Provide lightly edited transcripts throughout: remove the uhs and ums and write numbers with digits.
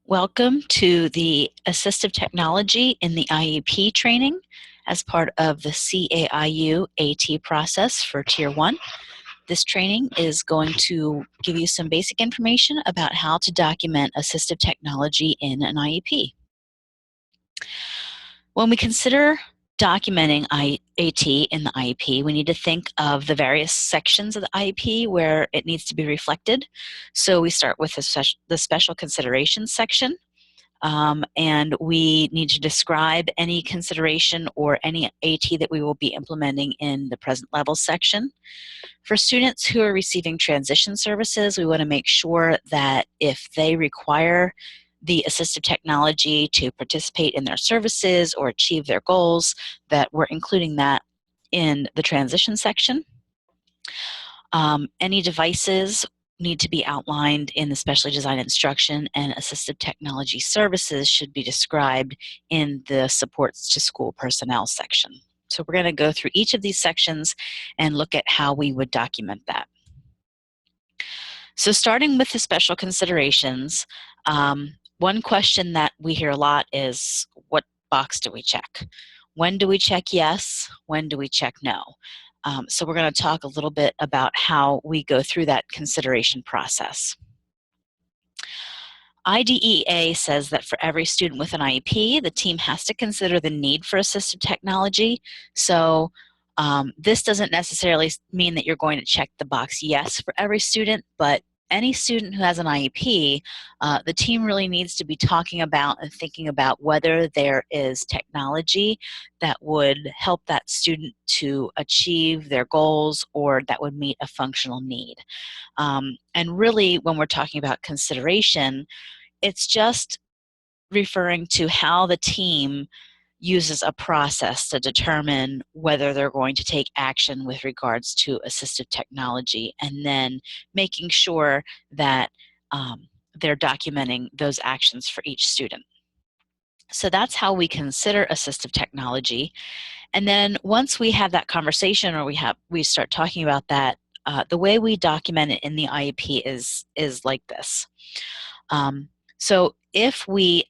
Welcome to the Assistive Technology in the IEP training as part of the CAIU AT process for Tier 1. This training is going to give you some basic information about how to document assistive technology in an IEP. When we consider documenting AT in the IEP, we need to think of the various sections of the IEP where it needs to be reflected. So we start with the special considerations section. And we need to describe any consideration or any AT that we will be implementing in the present level section. For students who are receiving transition services, we want to make sure that if they require the assistive technology to participate in their services or achieve their goals, that we're including that in the transition section. Any devices need to be outlined in the specially designed instruction, and assistive technology services should be described in the supports to school personnel section. So we're going to go through each of these sections and look at how we would document that. So starting with the special considerations, one question that we hear a lot is, what box do we check? When do we check yes? When do we check no? So we're going to talk a little bit about how we go through that consideration process. IDEA says that for every student with an IEP, the team has to consider the need for assistive technology. So this doesn't necessarily mean that you're going to check the box yes for every student, but any student who has an IEP, the team really needs to be talking about and thinking about whether there is technology that would help that student to achieve their goals or that would meet a functional need. And really, when we're talking about consideration, it's just referring to how the team uses a process to determine whether they're going to take action with regards to assistive technology, and then making sure that they're documenting those actions for each student. So that's how we consider assistive technology. And then once we have that conversation, or we start talking about that, the way we document it in the IEP is like this. So if we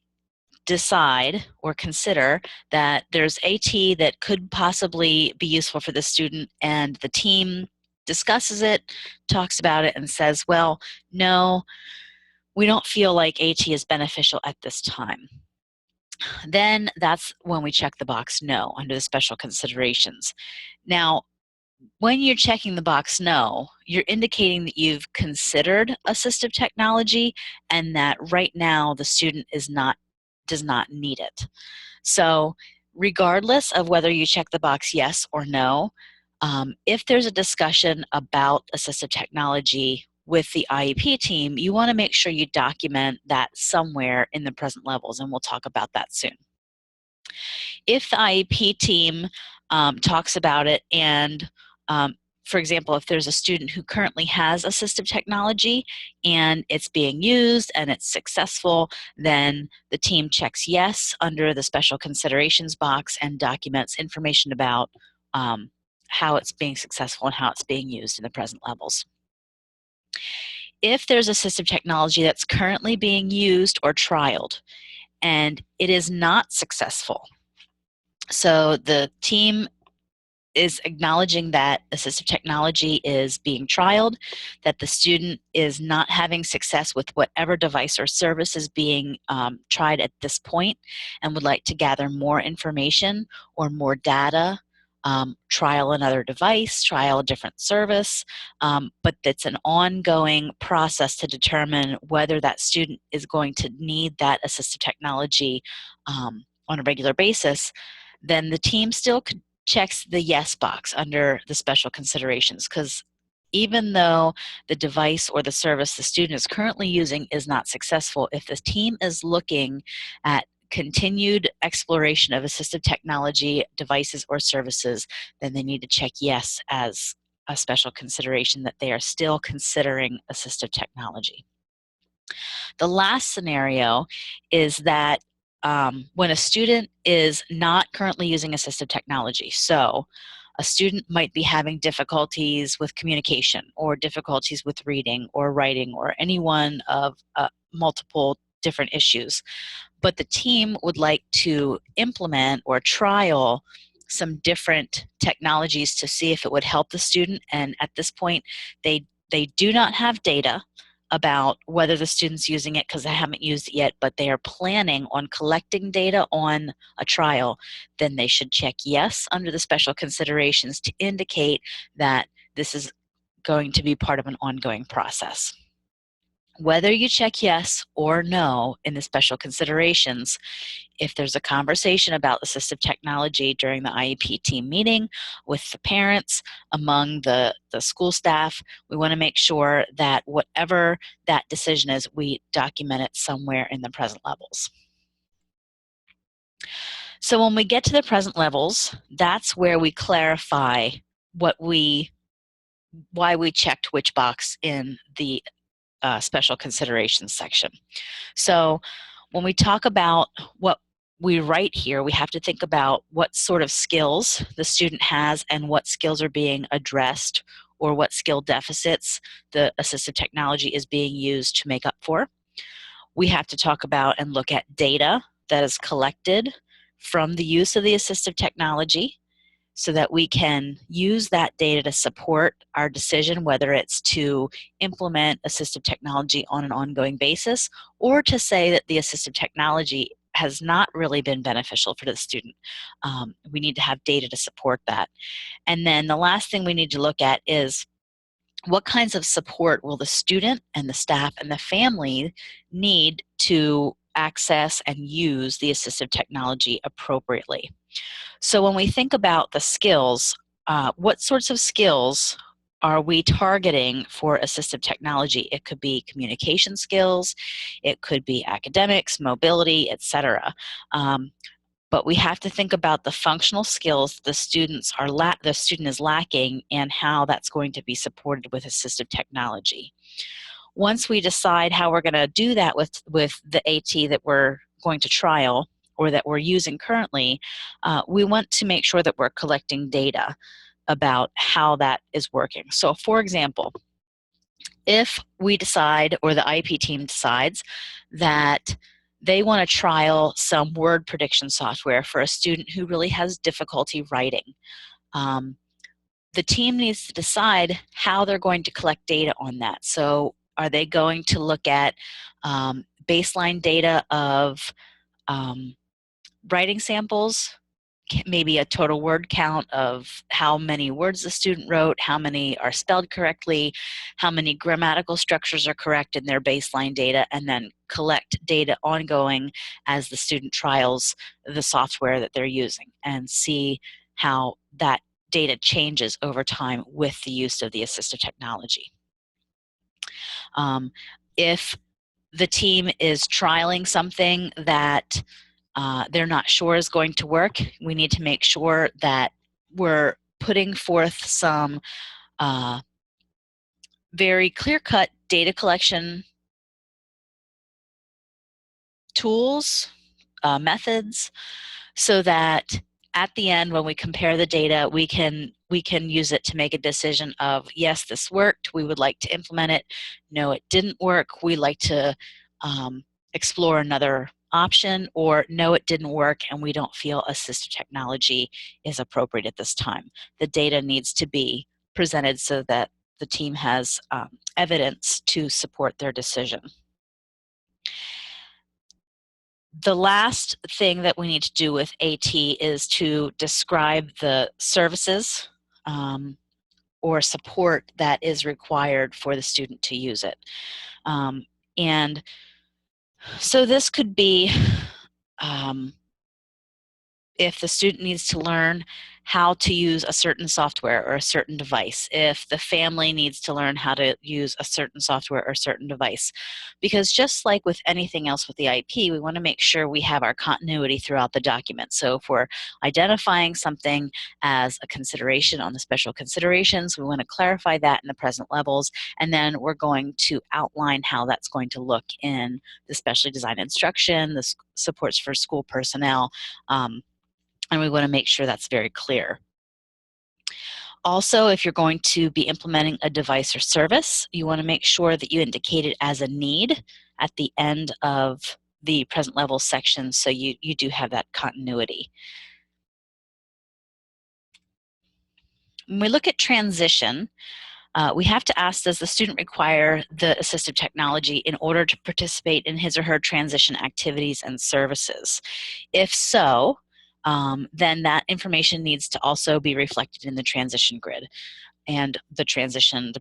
decide or consider that there's AT that could possibly be useful for the student, and the team discusses it, talks about it, and says, well, no, we don't feel like AT is beneficial at this time, then that's when we check the box no under the special considerations. Now, when you're checking the box no, you're indicating that you've considered assistive technology and that right now the student does not need it. So regardless of whether you check the box yes or no, if there's a discussion about assistive technology with the IEP team, you want to make sure you document that somewhere in the present levels, and we'll talk about that soon. If the IEP team talks about it, and for example, if there's a student who currently has assistive technology and it's being used and it's successful, then the team checks yes under the special considerations box and documents information about how it's being successful and how it's being used in the present levels. If there's assistive technology that's currently being used or trialed and it is not successful, so the team is acknowledging that assistive technology is being trialed, that the student is not having success with whatever device or service is being tried at this point, and would like to gather more information or more data, trial another device, trial a different service, but it's an ongoing process to determine whether that student is going to need that assistive technology on a regular basis, then the team still checks the yes box under the special considerations, because even though the device or the service the student is currently using is not successful, if the team is looking at continued exploration of assistive technology, devices, or services, then they need to check yes as a special consideration that they are still considering assistive technology. The last scenario is that when a student is not currently using assistive technology, so a student might be having difficulties with communication or difficulties with reading or writing or any one of multiple different issues. But the team would like to implement or trial some different technologies to see if it would help the student. And at this point, they do not have data about whether the student's using it because they haven't used it yet, but they are planning on collecting data on a trial. Then they should check yes under the special considerations to indicate that this is going to be part of an ongoing process. Whether you check yes or no in the special considerations, if there's a conversation about assistive technology during the IEP team meeting with the parents, among the school staff, we want to make sure that whatever that decision is, we document it somewhere in the present levels. So when we get to the present levels, that's where we clarify why we checked which box in the special considerations section. So when we talk about what we write here, we have to think about what sort of skills the student has and what skills are being addressed or what skill deficits the assistive technology is being used to make up for. We have to talk about and look at data that is collected from the use of the assistive technology so that we can use that data to support our decision, whether it's to implement assistive technology on an ongoing basis or to say that the assistive technology has not really been beneficial for the student. We need to have data to support that. And then the last thing we need to look at is what kinds of support will the student and the staff and the family need to access and use the assistive technology appropriately. So when we think about the skills, what sorts of skills are we targeting for assistive technology? It could be communication skills, it could be academics, mobility, etc. But we have to think about the functional skills the student is lacking and how that's going to be supported with assistive technology. Once we decide how we're going to do that with the AT that we're going to trial or that we're using currently, we want to make sure that we're collecting data about how that is working. So for example, if we decide or the IEP team decides that they want to trial some word prediction software for a student who really has difficulty writing, the team needs to decide how they're going to collect data on that. So are they going to look at baseline data of writing samples, maybe a total word count of how many words the student wrote, how many are spelled correctly, how many grammatical structures are correct in their baseline data, and then collect data ongoing as the student trials the software that they're using and see how that data changes over time with the use of the assistive technology. If the team is trialing something that they're not sure is going to work, we need to make sure that we're putting forth some very clear-cut data collection tools, methods, so that at the end when we compare the data, we can use it to make a decision of, yes, this worked, we would like to implement it. No, it didn't work, we like to explore another option, or no, it didn't work and we don't feel assistive technology is appropriate at this time. The data needs to be presented so that the team has evidence to support their decision. The last thing that we need to do with AT is to describe the services or support that is required for the student to use it. And so this could be if the student needs to learn how to use a certain software or a certain device, if the family needs to learn how to use a certain software or a certain device. Because just like with anything else with the IEP, we want to make sure we have our continuity throughout the document. So if we're identifying something as a consideration on the special considerations, we want to clarify that in the present levels, and then we're going to outline how that's going to look in the specially designed instruction, the supports for school personnel, and we want to make sure that's very clear. Also, if you're going to be implementing a device or service, you want to make sure that you indicate it as a need at the end of the present level section, so you do have that continuity. When we look at transition, we have to ask, does the student require the assistive technology in order to participate in his or her transition activities and services? If so, then that information needs to also be reflected in the transition grid. And the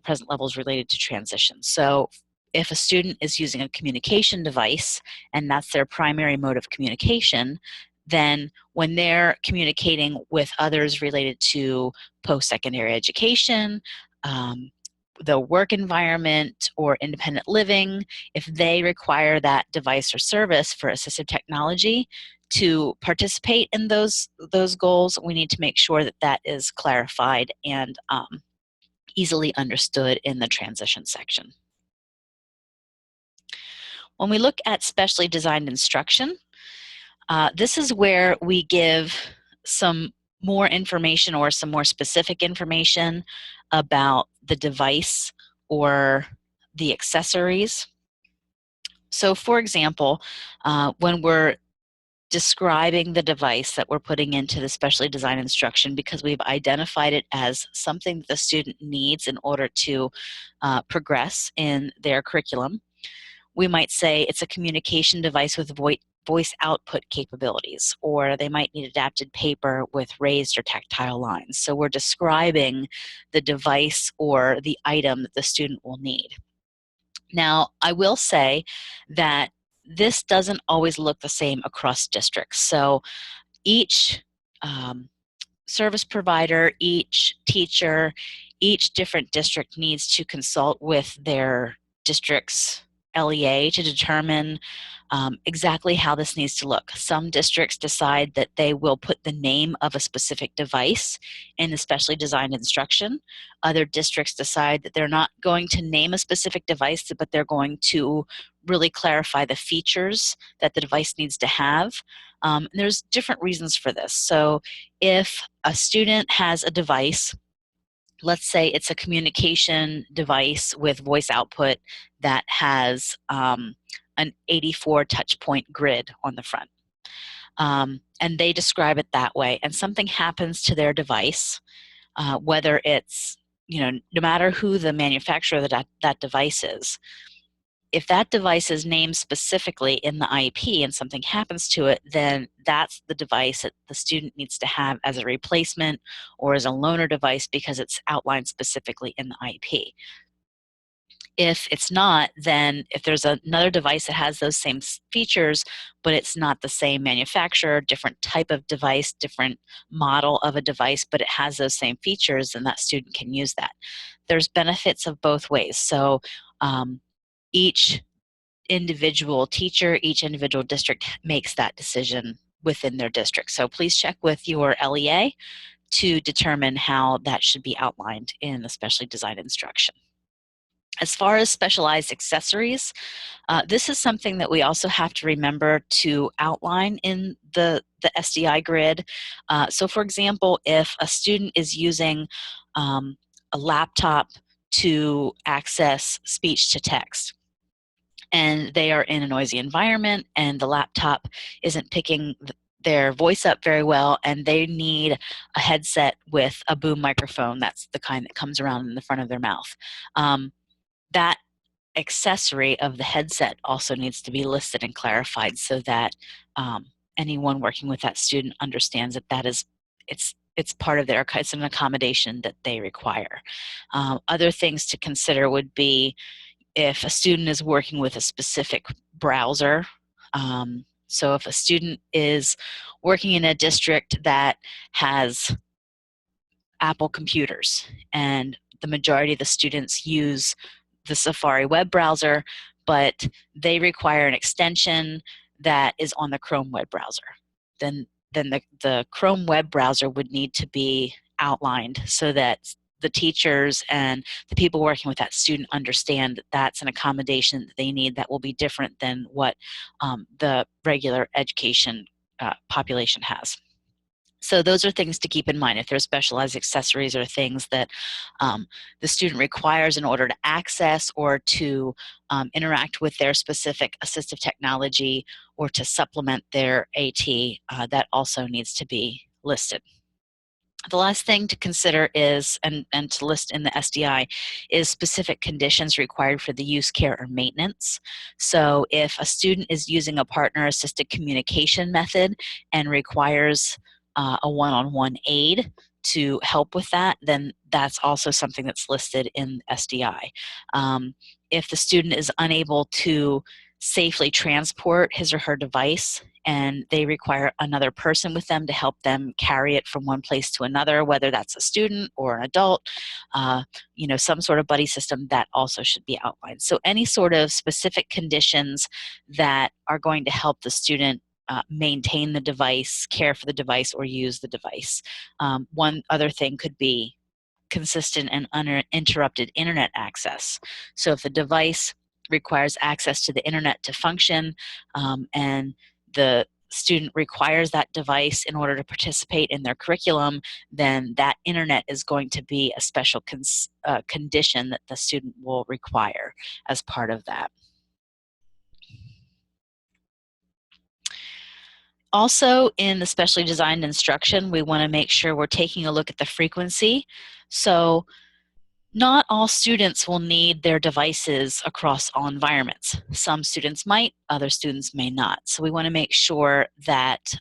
present level is related to transition. So if a student is using a communication device and that's their primary mode of communication, then when they're communicating with others related to post-secondary education, the work environment, or independent living, if they require that device or service for assistive technology to participate in those goals, we need to make sure that that is clarified and easily understood in the transition section. When we look at specially designed instruction, this is where we give some more information or some more specific information about the device or the accessories. So for example, when we're describing the device that we're putting into the specially designed instruction, because we've identified it as something that the student needs in order to progress in their curriculum, we might say it's a communication device with voice output capabilities, or they might need adapted paper with raised or tactile lines. So we're describing the device or the item that the student will need. Now, I will say that this doesn't always look the same across districts. So each service provider, each teacher, each different district needs to consult with their district's LEA to determine exactly how this needs to look. Some districts decide that they will put the name of a specific device in the specially designed instruction. Other districts decide that they're not going to name a specific device, but they're going to really clarify the features that the device needs to have. There's different reasons for this. So if a student has a device, let's say it's a communication device with voice output that has an 84 touch point grid on the front. And they describe it that way, and something happens to their device, whether it's, no matter who the manufacturer of that device is, if that device is named specifically in the IEP and something happens to it, then that's the device that the student needs to have as a replacement or as a loaner device because it's outlined specifically in the IEP. If it's not, then if there's another device that has those same features, but it's not the same manufacturer, different type of device, different model of a device, but it has those same features, then that student can use that. There's benefits of both ways. So each individual teacher, each individual district makes that decision within their district. So please check with your LEA to determine how that should be outlined in the specially designed instruction. As far as specialized accessories, this is something that we also have to remember to outline in the SDI grid. So for example, if a student is using a laptop to access speech to text, and they are in a noisy environment and the laptop isn't picking their voice up very well, and they need a headset with a boom microphone, that's the kind that comes around in the front of their mouth. That accessory of the headset also needs to be listed and clarified so that anyone working with that student understands that it's part of it's an accommodation that they require. Other things to consider would be if a student is working with a specific browser. So if a student is working in a district that has Apple computers and the majority of the students use the Safari web browser, but they require an extension that is on the Chrome web browser, then the Chrome web browser would need to be outlined so that the teachers and the people working with that student understand that that's an accommodation that they need that will be different than what the regular education population has. So those are things to keep in mind if there's specialized accessories or things that the student requires in order to access or to interact with their specific assistive technology or to supplement their AT, that also needs to be listed. The last thing to consider is, and to list in the SDI, is specific conditions required for the use, care, or maintenance. So if a student is using a partner-assisted communication method and requires a one-on-one aid to help with that, then that's also something that's listed in SDI. If the student is unable to safely transport his or her device and they require another person with them to help them carry it from one place to another, whether that's a student or an adult, some sort of buddy system, that also should be outlined. So any sort of specific conditions that are going to help the student maintain the device, care for the device, or use the device. One other thing could be consistent and uninterrupted internet access. So if the device requires access to the internet to function, and the student requires that device in order to participate in their curriculum, then that internet is going to be a special condition that the student will require as part of that. Also, in the specially designed instruction, we want to make sure we're taking a look at the frequency. So not all students will need their devices across all environments. Some students might, other students may not. So we want to make sure that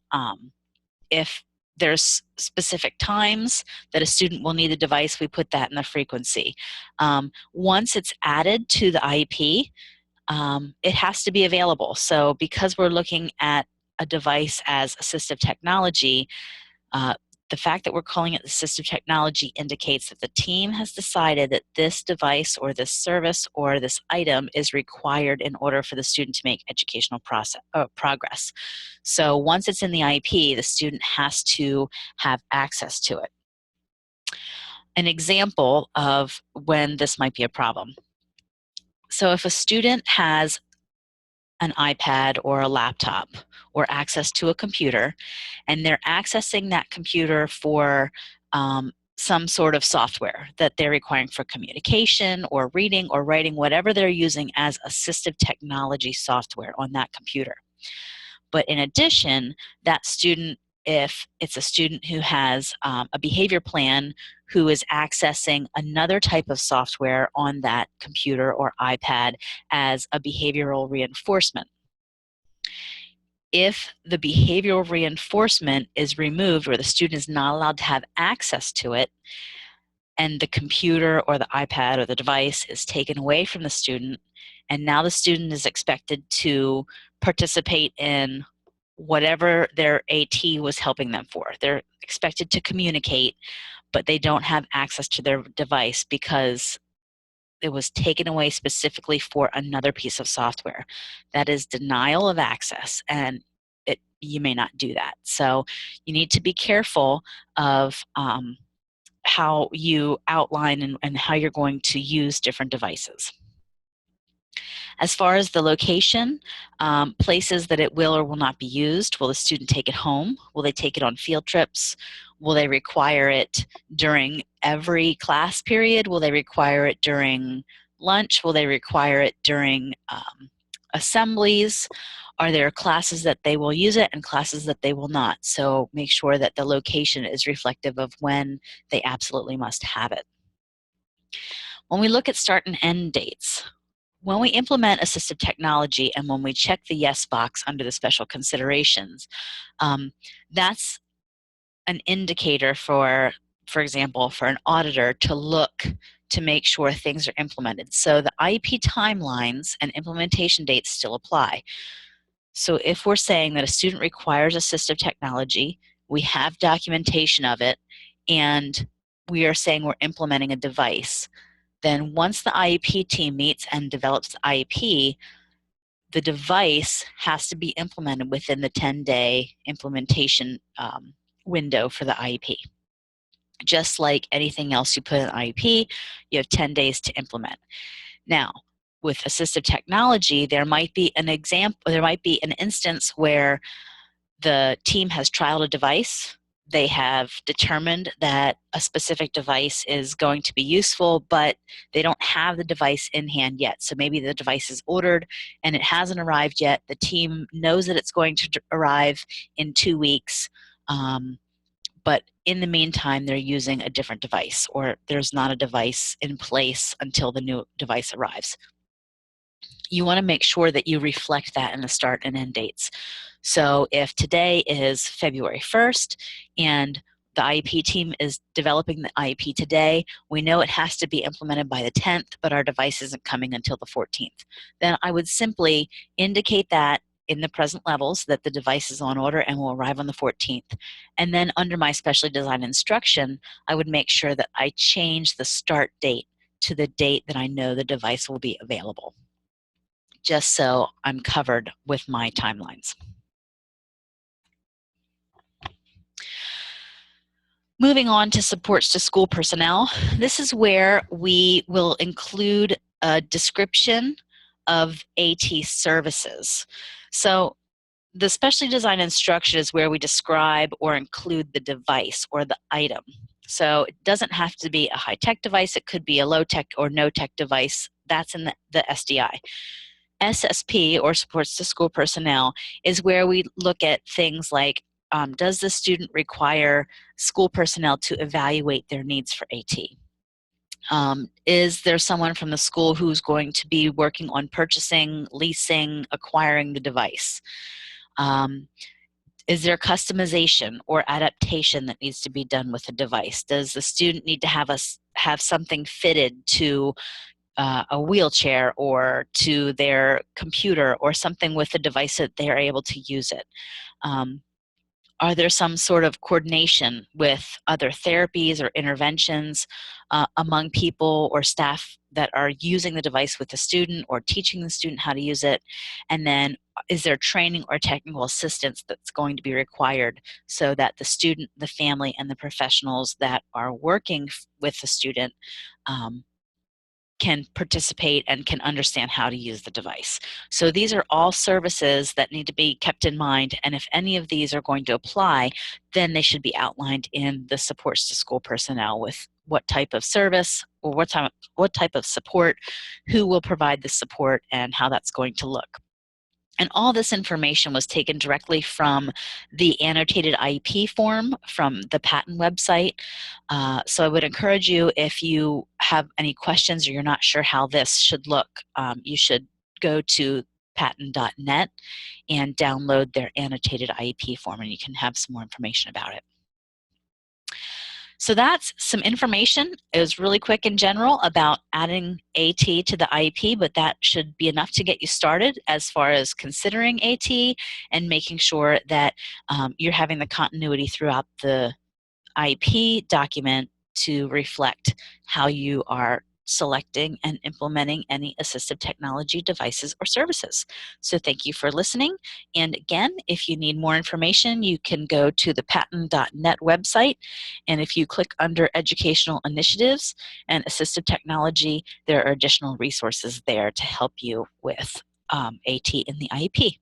if there's specific times that a student will need a device, we put that in the frequency. Once it's added to the IEP, it has to be available. So because we're looking at a device as assistive technology, the fact that we're calling it assistive technology indicates that the team has decided that this device or this service or this item is required in order for the student to make educational progress. So once it's in the IEP, the student has to have access to it. An example of when this might be a problem. So if a student has an iPad or a laptop or access to a computer, and they're accessing that computer for some sort of software that they're requiring for communication or reading or writing, whatever they're using as assistive technology software on that computer. But in addition, that student, if it's a student who has a behavior plan who is accessing another type of software on that computer or iPad as a behavioral reinforcement, if the behavioral reinforcement is removed or the student is not allowed to have access to it, and the computer or the iPad or the device is taken away from the student, and now the student is expected to participate in whatever their AT was helping them for. They're expected to communicate, but they don't have access to their device because it was taken away specifically for another piece of software. That is denial of access, and you may not do that. So you need to be careful of how you outline and how you're going to use different devices. As far as the location, places that it will or will not be used, will the student take it home? Will they take it on field trips? Will they require it during every class period? Will they require it during lunch? Will they require it during assemblies? Are there classes that they will use it and classes that they will not? So make sure that the location is reflective of when they absolutely must have it. When we look at start and end dates, when we implement assistive technology and when we check the yes box under the special considerations, that's an indicator for example, for an auditor to look to make sure things are implemented. So the IEP timelines and implementation dates still apply. So if we're saying that a student requires assistive technology, we have documentation of it, and we are saying we're implementing a device, then once the IEP team meets and develops the IEP, the device has to be implemented within the 10-day implementation window for the IEP. Just like anything else you put in IEP, you have 10 days to implement. Now, with assistive technology, there might be an instance where the team has trialed a device, they have determined that a specific device is going to be useful, but they don't have the device in hand yet. So maybe the device is ordered and it hasn't arrived yet. The team knows that it's going to arrive in 2 weeks, but in the meantime, they're using a different device, or there's not a device in place until the new device arrives. You want to make sure that you reflect that in the start and end dates. So if today is February 1st and the IEP team is developing the IEP today, we know it has to be implemented by the 10th, but our device isn't coming until the 14th. Then I would simply indicate that in the present levels that the device is on order and will arrive on the 14th. And then under my specially designed instruction, I would make sure that I change the start date to the date that I know the device will be available, just so I'm covered with my timelines. Moving on to supports to school personnel, this is where we will include a description of AT services. So the specially designed instruction is where we describe or include the device or the item. So it doesn't have to be a high-tech device. It could be a low-tech or no-tech device. That's in the SDI. SSP, or supports to school personnel, is where we look at things like, does the student require school personnel to evaluate their needs for AT? Is there someone from the school who's going to be working on purchasing, leasing, acquiring the device? Is there customization or adaptation that needs to be done with the device? Does the student need to have something fitted to a wheelchair or to their computer or something with the device that they are able to use it? Are there some sort of coordination with other therapies or interventions among people or staff that are using the device with the student or teaching the student how to use it? And then is there training or technical assistance that's going to be required so that the student, the family, and the professionals that are working with the student can participate and can understand how to use the device. So these are all services that need to be kept in mind, and if any of these are going to apply, then they should be outlined in the supports to school personnel with what type of service or what type of support, who will provide the support, and how that's going to look. And all this information was taken directly from the annotated IEP form from the patent website. So I would encourage you, if you have any questions or you're not sure how this should look, you should go to patent.net and download their annotated IEP form, and you can have some more information about it. So that's some information. It was really quick in general about adding AT to the IEP, but that should be enough to get you started as far as considering AT and making sure that you're having the continuity throughout the IEP document to reflect how you are selecting and implementing any assistive technology devices or services. So thank you for listening. And again, if you need more information, you can go to the patent.net website. And if you click under Educational Initiatives and Assistive Technology, there are additional resources there to help you with AT in the IEP.